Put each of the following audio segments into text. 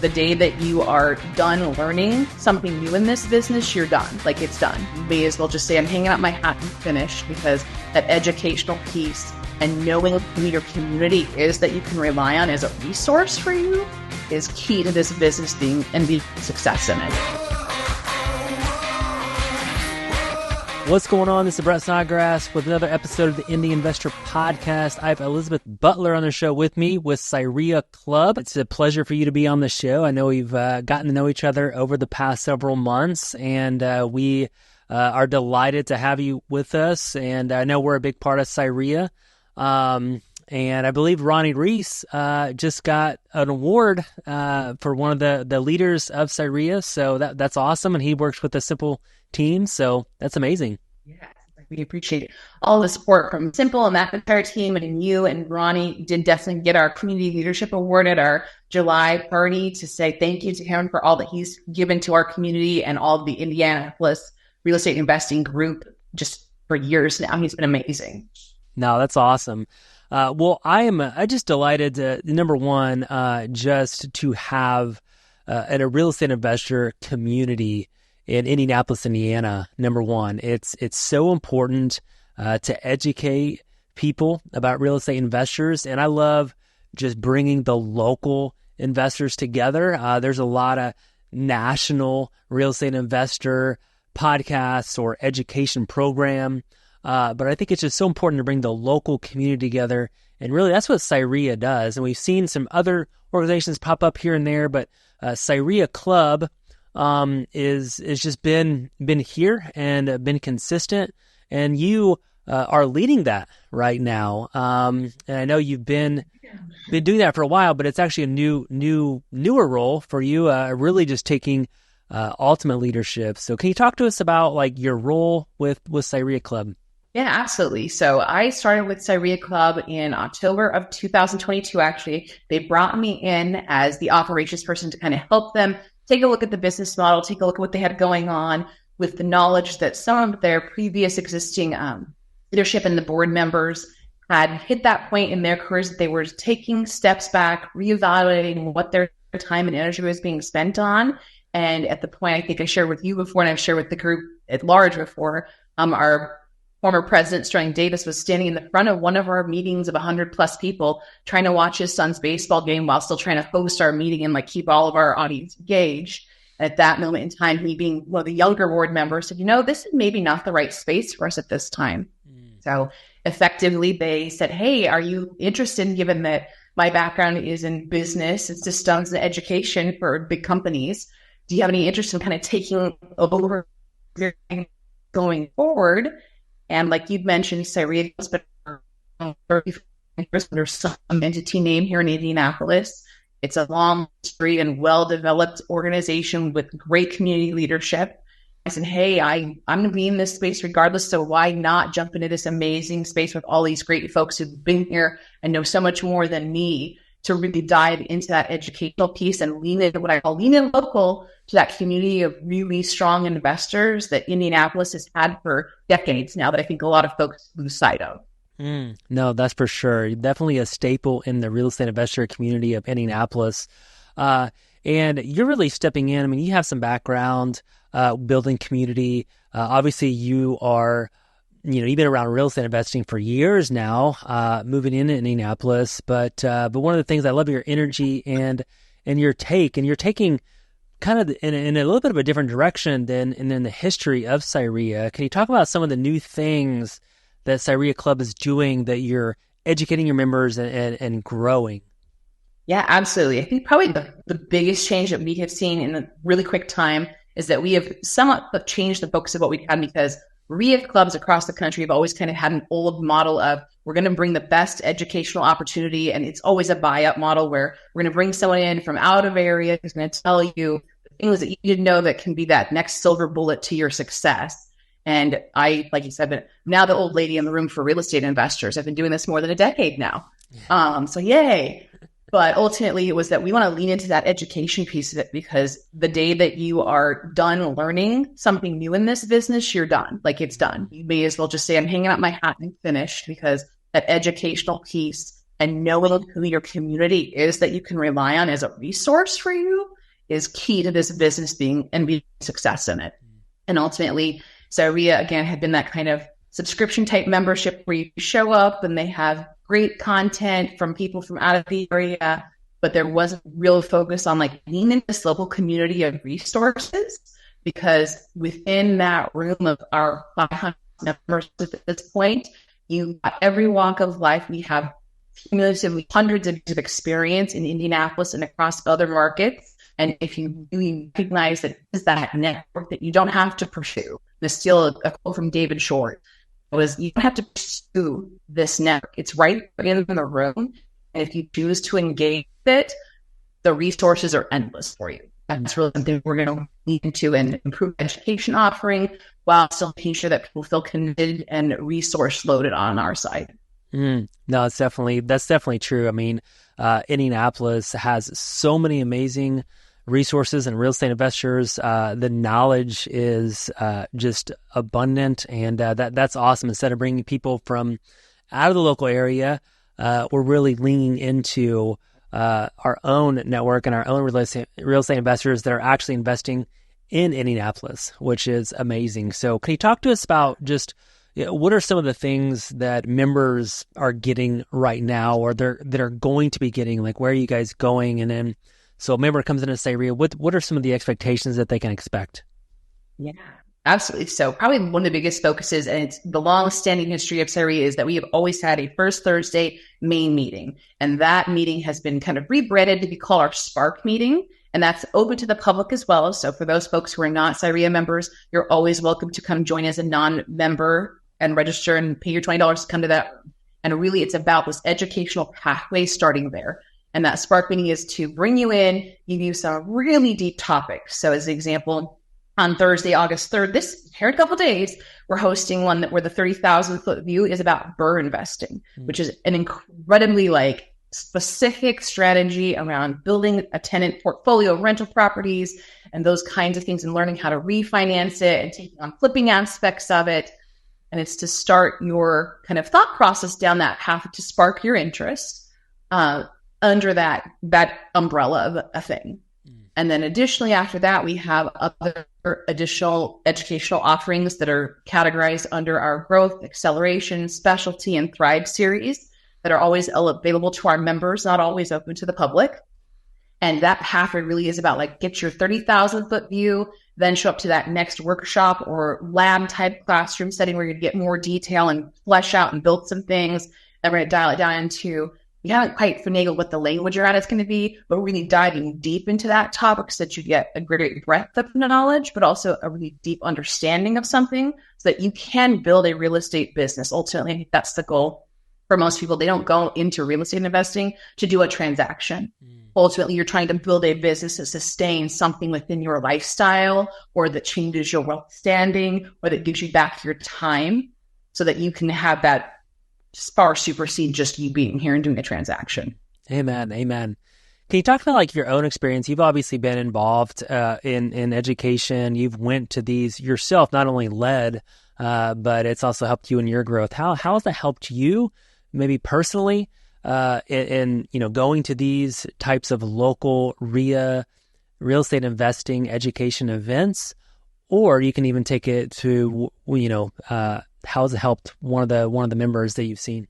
the day that you are done learning something new in this business, you're done. Like, it's done. You may as well just say, I'm hanging out my hat and finished, because that educational piece and knowing who your community is that you can rely on as a resource for you is key to this business being success in it. What's going on? This is Brett Snodgrass with another episode of the Indie Investor Podcast. I have Elizabeth Butler on the show with me with CIREIA Club. It's a pleasure for you to be on the show. I know we've gotten to know each other over the past several months, and we are delighted to have you with us. And I know we're a big part of CIREIA. And I believe Ronnie Reese just got an award for one of the leaders of CIREIA. So that's awesome. And he works with a simple team. So that's amazing. Yeah, we appreciate all the support from Simple and that entire team, and you and Ronnie did definitely get our Community Leadership Award at our July party to say thank you to him for all that he's given to our community and all of the Indianapolis real estate investing group just for years now. He's been amazing. No, that's awesome. Well, I just delighted to, number one, just to have a real estate investor community in Indianapolis, Indiana. Number one, it's so important to educate people about real estate investors, and I love just bringing the local investors together. There's a lot of national real estate investor podcasts or education program, but I think it's just so important to bring the local community together, and really that's what CIREIA does. And we've seen some other organizations pop up here and there, but CIREIA Club is just been here and been consistent, and you are leading that right now. And I know you've been doing that for a while, but it's actually a newer role for you, really just taking ultimate leadership. So can you talk to us about like your role with CIREIA Club? Yeah, absolutely. So I started with CIREIA Club in October of 2022, actually. They brought me in as the operations person to kind of help them take a look at the business model, take a look at what they had going on, with the knowledge that some of their previous existing leadership and the board members had hit that point in their careers that they were taking steps back, reevaluating what their time and energy was being spent on. And at the point I think I shared with you before, and I've shared with the group at large before, our former president, Sterling Davis, was standing in the front of one of our meetings of 100 plus people trying to watch his son's baseball game while still trying to host our meeting and like keep all of our audience engaged. At that moment in time, he being one of the younger board members said, this is maybe not the right space for us at this time. So effectively they said, hey, are you interested, given that my background is in business and systems and education for big companies, do you have any interest in kind of taking over going forward? And like you'd mentioned, CIREIA has been some entity name here in Indianapolis. It's a long history and well-developed organization with great community leadership. I said, hey, I'm going to be in this space regardless, so why not jump into this amazing space with all these great folks who've been here and know so much more than me, to really dive into that educational piece and lean into what I call lean in local to that community of really strong investors that Indianapolis has had for decades now, that I think a lot of folks lose sight of. No, that's for sure. Definitely a staple in the real estate investor community of Indianapolis. And you're really stepping in. I mean, you have some background building community. Obviously, you are, you've been around real estate investing for years now, moving into Indianapolis. But one of the things I love your energy and your take, and you're taking kind of in a little bit of a different direction than in the history of CIREIA. Can you talk about some of the new things that CIREIA Club is doing that you're educating your members and growing? Yeah, absolutely. I think probably the biggest change that we have seen in a really quick time is that we have somewhat changed the focus of what we had, because REIA clubs across the country have always kind of had an old model of, we're going to bring the best educational opportunity, and it's always a buy-up model where we're going to bring someone in from out of area who's going to tell you the things that you didn't know that can be that next silver bullet to your success. And I, like you said, but now the old lady in the room for real estate investors. I've been doing this more than a decade now. So yay. But ultimately it was that we want to lean into that education piece of it, because the day that you are done learning something new in this business, you're done. Like, it's done. You may as well just say, I'm hanging out my hat and finished, because that educational piece and knowing who your community is that you can rely on as a resource for you is key to this business being success in it. And ultimately, CIREIA, again, had been that kind of subscription type membership where you show up and they have great content from people from out of the area, but there wasn't real focus on like being in this local community of resources, because within that room of our 500 members at this point, you got every walk of life. We have cumulatively hundreds of years of experience in Indianapolis and across other markets. And if you really recognize that is that network that you don't have to pursue, there's still a quote from David Short, was you don't have to pursue this network. It's right in the room. And if you choose to engage it, the resources are endless for you. That's really something we're going to lean into and improve education offering while still making sure that people feel committed and resource loaded on our side. No, that's definitely true. I mean, Indianapolis has so many amazing resources and real estate investors. The knowledge is just abundant, and that's awesome. Instead of bringing people from out of the local area, we're really leaning into our own network and our own real estate investors that are actually investing in Indianapolis, which is amazing. So can you talk to us about just what are some of the things that members are getting right now, or that are going to be getting? Like, where are you guys going? And then, so a member comes in and CIREIA, what are some of the expectations that they can expect? Yeah, absolutely. So probably one of the biggest focuses, and it's the long-standing history of CIREIA, is that we have always had a first Thursday main meeting. And that meeting has been kind of rebranded to be called our Spark meeting. And that's open to the public as well. So for those folks who are not CIREIA members, you're always welcome to come join as a non-member and register and pay your $20 to come to that. And really, it's about this educational pathway starting there. And that Spark meeting is to bring you in, give you some really deep topics. So as an example, on Thursday, August 3rd, here in a couple of days, we're hosting one where the 30,000 foot view is about BRRRR investing, which is an incredibly specific strategy around building a tenant portfolio of rental properties and those kinds of things, and learning how to refinance it and taking on flipping aspects of it. And it's to start your kind of thought process down that path to spark your interest under that umbrella of a thing. And then additionally, after that, we have other additional educational offerings that are categorized under our growth, acceleration, specialty, and thrive series that are always available to our members, not always open to the public. And that pathway really is about get your 30,000 foot view, then show up to that next workshop or lab type classroom setting where you get more detail and flesh out and build some things. Then we're going to dial it down into, you haven't quite finagled what the language you're at is going to be, but we're really diving deep into that topic so that you get a greater breadth of knowledge, but also a really deep understanding of something so that you can build a real estate business. Ultimately, I think that's the goal for most people. They don't go into real estate investing to do a transaction. Ultimately, you're trying to build a business that sustains something within your lifestyle, or that changes your wealth standing, or that gives you back your time so that you can have that far supersede just you being here and doing a transaction. Amen. Amen. Can you talk about your own experience? You've obviously been involved in education. You've went to these yourself, not only led, but it's also helped you in your growth. How has that helped you, maybe personally, in going to these types of local RIA, real estate investing education events? Or you can even take it to how has it helped one of the members that you've seen?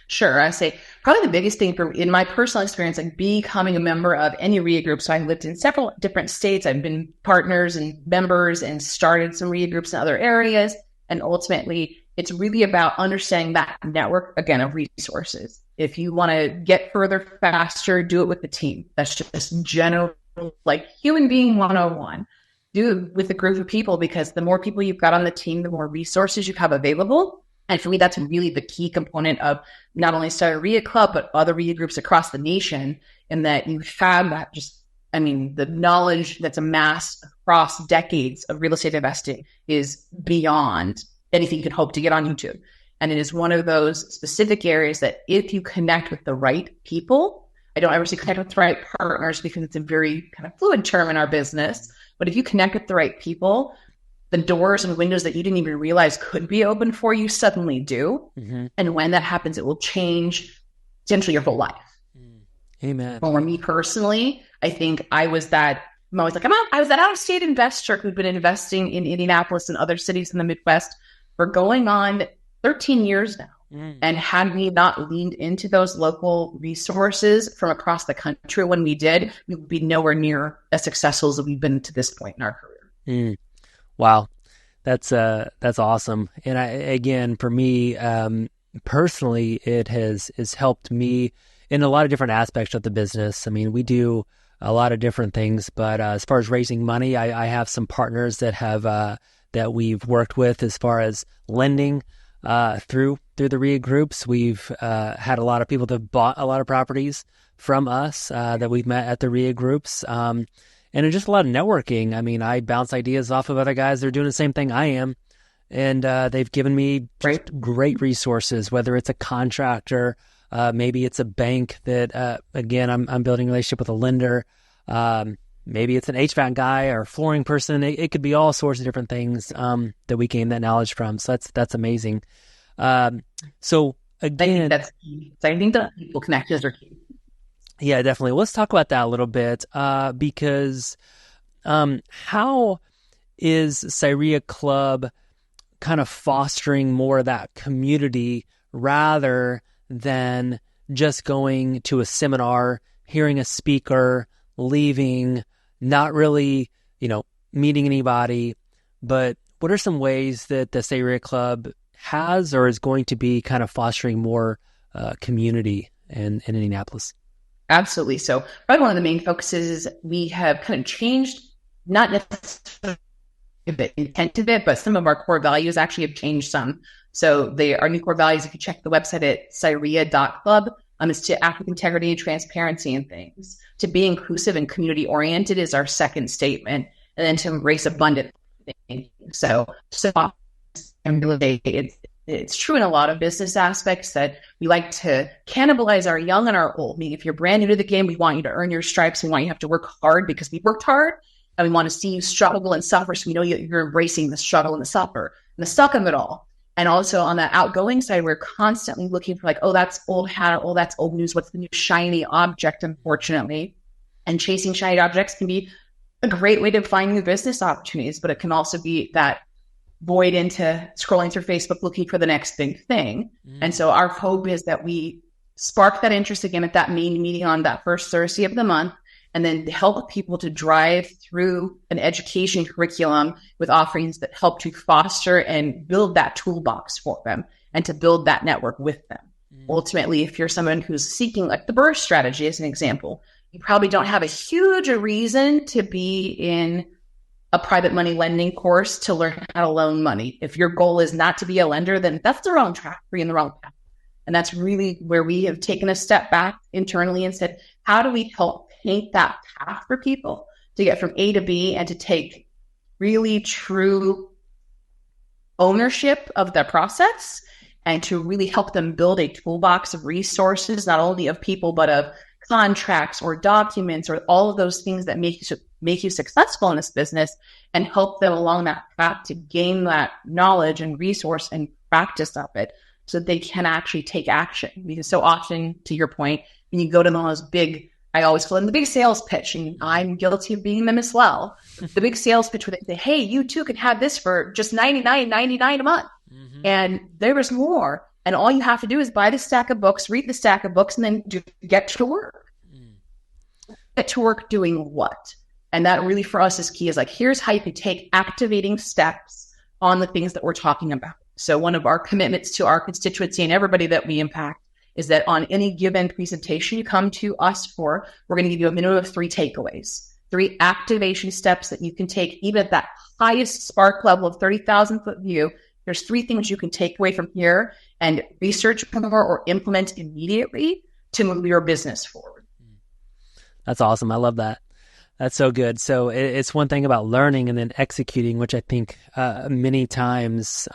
Sure. I say probably the biggest thing in my personal experience, becoming a member of any RIA group. So I've lived in several different states. I've been partners and members and started some RIA groups in other areas. And ultimately, it's really about understanding that network, again, of resources. If you want to get further faster, do it with the team. That's just general, human being 101. Do it with a group of people, because the more people you've got on the team, the more resources you have available. And for me, that's really the key component of not only CIREIA Club, but other RIA groups across the nation, in that you have that the knowledge that's amassed across decades of real estate investing is beyond anything you could hope to get on YouTube. And it is one of those specific areas that if you connect with the right people, I don't ever say connect with the right partners, because it's a very kind of fluid term in our business. But if you connect with the right people, the doors and windows that you didn't even realize could be open for you suddenly do. Mm-hmm. And when that happens, it will change potentially your whole life. Amen. For me personally, I think I was that. I'm always like, I was that out-of-state investor who'd been investing in Indianapolis and other cities in the Midwest for going on 13 years now. And had we not leaned into those local resources from across the country when we did, we would be nowhere near as successful as we've been to this point in our career. Wow. That's awesome. And again, for me, personally, it has helped me in a lot of different aspects of the business. I mean, we do a lot of different things, but as far as raising money, I have some partners that have that we've worked with as far as lending through the REIA groups. We've had a lot of people that bought a lot of properties from us that we've met at the REIA groups, and it's just a lot of networking. I mean, I bounce ideas off of other guys that are doing the same thing I am, and they've given me just great resources, whether it's a contractor, maybe it's a bank that, again, I'm building a relationship with a lender. Maybe it's an HVAC guy or a flooring person. It could be all sorts of different things that we gain that knowledge from. So that's amazing. So again, that's key. So I think that people connections are key. Yeah, definitely. Let's talk about that a little bit because how is CIREIA Club kind of fostering more of that community rather than just going to a seminar, hearing a speaker, leaving, not really, meeting anybody, but what are some ways that the CIREIA Club has or is going to be kind of fostering more community in Indianapolis? Absolutely. So probably one of the main focuses is we have kind of changed, not necessarily the intent of it, but some of our core values actually have changed some. So our new core values, if you check the website at CIREIA.club, is to act with integrity, transparency, and things. To be inclusive and community-oriented is our second statement. And then to embrace abundant thinking. So it's true in a lot of business aspects that we like to cannibalize our young and our old. I mean, if you're brand new to the game, we want you to earn your stripes. We want you to have to work hard because we worked hard. And we want to see you struggle and suffer. So we know you're embracing the struggle and the suffer and the suck of it all. And also on the outgoing side, we're constantly looking for oh, that's old hat, oh, that's old news. What's the new shiny object, unfortunately? And chasing shiny objects can be a great way to find new business opportunities, but it can also be that void into scrolling through Facebook looking for the next big thing. And so our hope is that we spark that interest again at that main meeting on that first Thursday of the month, and then help people to drive through an education curriculum with offerings that help to foster and build that toolbox for them and to build that network with them. Ultimately, if you're someone who's seeking the burst strategy as an example, you probably don't have a huge reason to be in a private money lending course to learn how to loan money. If your goal is not to be a lender, then that's the wrong track for you in the wrong path. And that's really where we have taken a step back internally and said, how do we help paint that path for people to get from A to B and to take really true ownership of the process and to really help them build a toolbox of resources, not only of people, but of contracts or documents or all of those things that make you successful in this business, and help them along that path to gain that knowledge and resource and practice of it so that they can actually take action. Because so often, to your point, when you go to those big, I always call them the big sales pitch, and I'm guilty of being them as well. The big sales pitch where they say, hey, you too can have this for just $99.99 a month. And there is more. And all you have to do is buy the stack of books, read the stack of books, and then get to work. Get to work doing what? And that really for us is key, is here's how you can take activating steps on the things that we're talking about. So one of our commitments to our constituency and everybody that we impact is that on any given presentation you come to us for, we're going to give you a minimum of 3 takeaways, 3 activation steps that you can take even at that highest spark level of 30,000 foot view. There's 3 things you can take away from here and research more or implement immediately to move your business forward. That's awesome. I love that. That's so good. So it's one thing about learning and then executing, which I think many times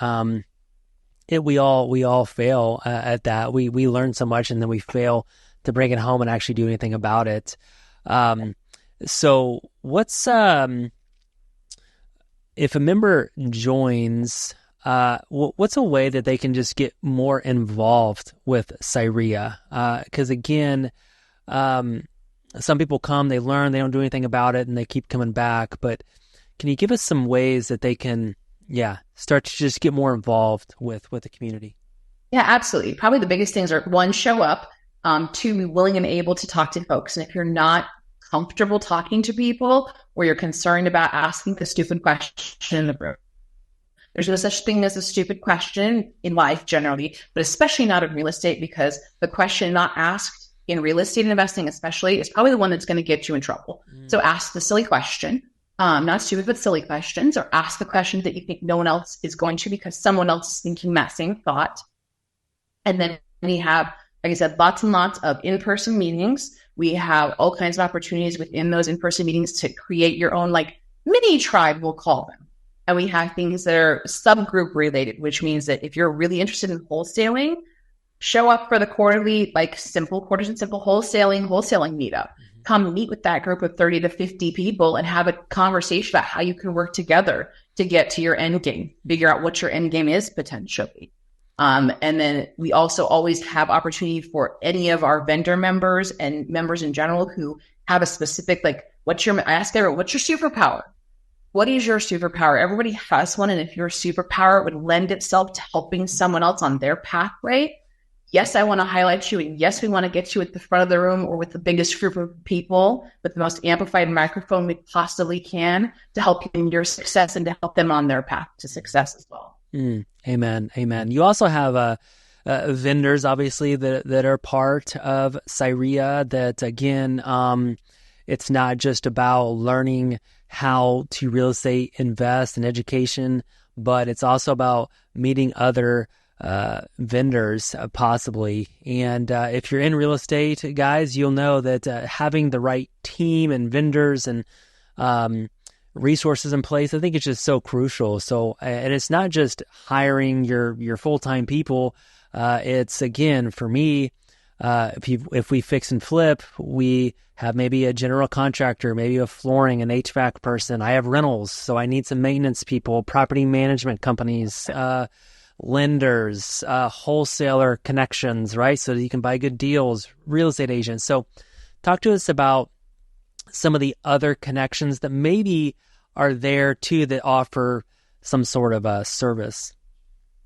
we all fail at that. We learn so much and then we fail to bring it home and actually do anything about it. So what's if a member joins what's a way that they can just get more involved with CIREIA? Because again, some people come, they learn, they don't do anything about it, and they keep coming back. But can you give us some ways that they can, start to just get more involved with the community? Yeah, absolutely. Probably the biggest things are, one, show up, two, be willing and able to talk to folks. And if you're not comfortable talking to people, or you're concerned about asking the stupid question in the room, there's no such thing as a stupid question in life generally, but especially not in real estate, because the question not asked in real estate investing especially is probably the one that's going to get you in trouble. So ask the silly question, not stupid, but silly questions, or ask the questions that you think no one else is going to, because someone else is thinking that same thought. And then we have, like I said, lots and lots of in-person meetings. We have all kinds of opportunities within those in-person meetings to create your own mini tribe, we'll call them. And we have things that are subgroup related, which means that if you're really interested in wholesaling, show up for the quarterly, simple quarters and simple wholesaling meetup. Come meet with that group of 30 to 50 people and have a conversation about how you can work together to get to your end game, figure out what your end game is potentially. And then we also always have opportunity for any of our vendor members and members in general who have a specific, I ask everyone, what's your superpower? What is your superpower? Everybody has one. And if your superpower would lend itself to helping someone else on their pathway, yes, I want to highlight you. And yes, we want to get you at the front of the room or with the biggest group of people with the most amplified microphone we possibly can to help you in your success and to help them on their path to success as well. Amen. You also have vendors, obviously, that are part of CIREIA. That again, it's not just about learning how to real estate invest and education, but it's also about meeting other vendors, possibly. And if you're in real estate, guys, you'll know that having the right team and vendors and resources in place, I think it's just so crucial. So, and it's not just hiring your full-time people. It's, again, for me, if we fix and flip, we have maybe a general contractor, maybe a flooring, an HVAC person. I have rentals, so I need some maintenance people, property management companies, lenders, wholesaler connections, right? So that you can buy good deals, real estate agents. So talk to us about some of the other connections that maybe are there too that offer some sort of a service.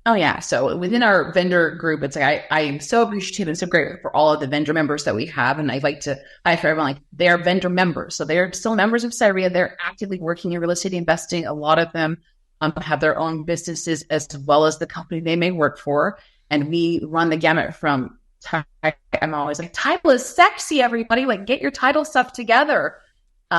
Oh, yeah. So within our vendor group, it's I am so appreciative and so grateful for all of the vendor members that we have. And I like to hire for everyone, they are vendor members. So they're still members of CIREIA. They're actively working in real estate investing. A lot of them have their own businesses as well as the company they may work for. And we run the gamut from, I'm always title is sexy, everybody. Get your title stuff together.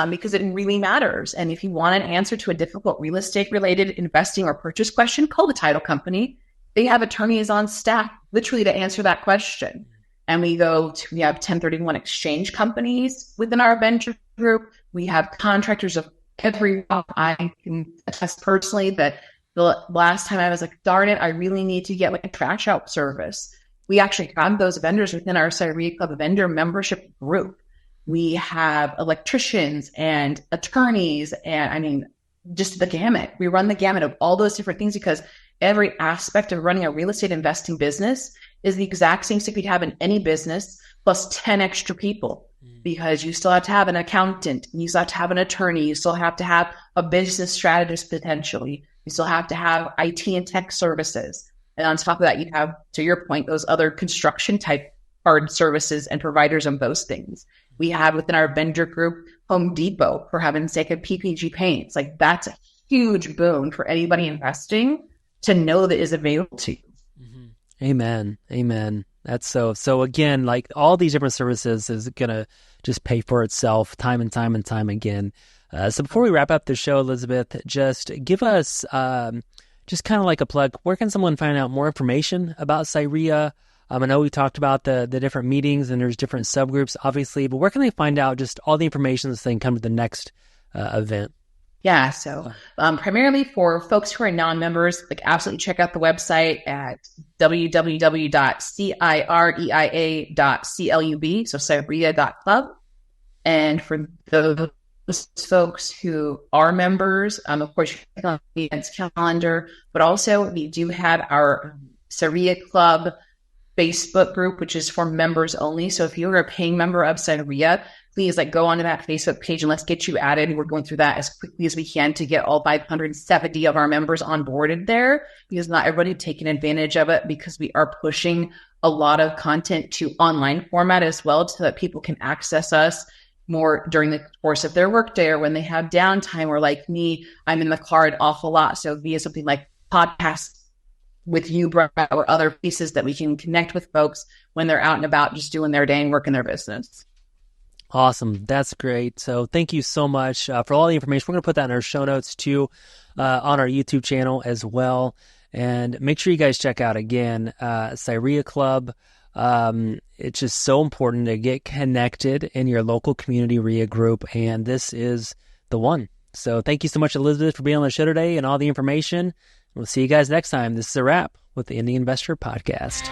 Because it really matters. And if you want an answer to a difficult real estate related investing or purchase question, call the title company. They have attorneys on staff literally to answer that question. And we have 1031 exchange companies within our venture group. We have contractors of every, I can attest personally that the last time I was darn it, I really need to get a trash out service. We actually have those vendors within our CIREIA Club vendor membership group. We have electricians and attorneys and just the gamut. We run the gamut of all those different things because every aspect of running a real estate investing business is the exact same thing we'd have in any business plus 10 extra people because you still have to have an accountant. You still have to have an attorney. You still have to have a business strategist potentially. You still have to have IT and tech services. And on top of that, you have, to your point, those other construction type hard services and providers of those things. We have within our vendor group, Home Depot, for heaven's sake, of PPG paints. That's a huge boon for anybody investing to know that is available to you. Mm-hmm. Amen. That's so again, all these different services is going to just pay for itself time and time and time again. So before we wrap up the show, Elizabeth, just give us just kind of a plug. Where can someone find out more information about CIREIA? I know we talked about the different meetings and there's different subgroups, obviously, but where can they find out just all the information so they can come to the next event? Yeah, so primarily for folks who are non-members, absolutely check out the website at www.cireia.club. So CIREIA.club. And for those folks who are members. Of course, you can click on the events calendar, but also we do have our CIREIA Club Facebook group, which is for members only. So if you're a paying member of CIREIA, please go onto that Facebook page and let's get you added. We're going through that as quickly as we can to get all 570 of our members onboarded there, because not everybody taking advantage of it, because we are pushing a lot of content to online format as well, so that people can access us more during the course of their workday or when they have downtime, or like me, I'm in the car an awful lot. So via something like podcasts with you, Brett, or other pieces that we can connect with folks when they're out and about just doing their day and working their business. Awesome. That's great. So thank you so much for all the information. We're going to put that in our show notes too, on our YouTube channel as well. And make sure you guys check out, again, CIREIA Club. It's just so important to get connected in your local community RIA group, and this is the one. So thank you so much, Elizabeth, for being on the show today and all the information. We'll see you guys next time. This is a wrap with the Indie Investor Podcast.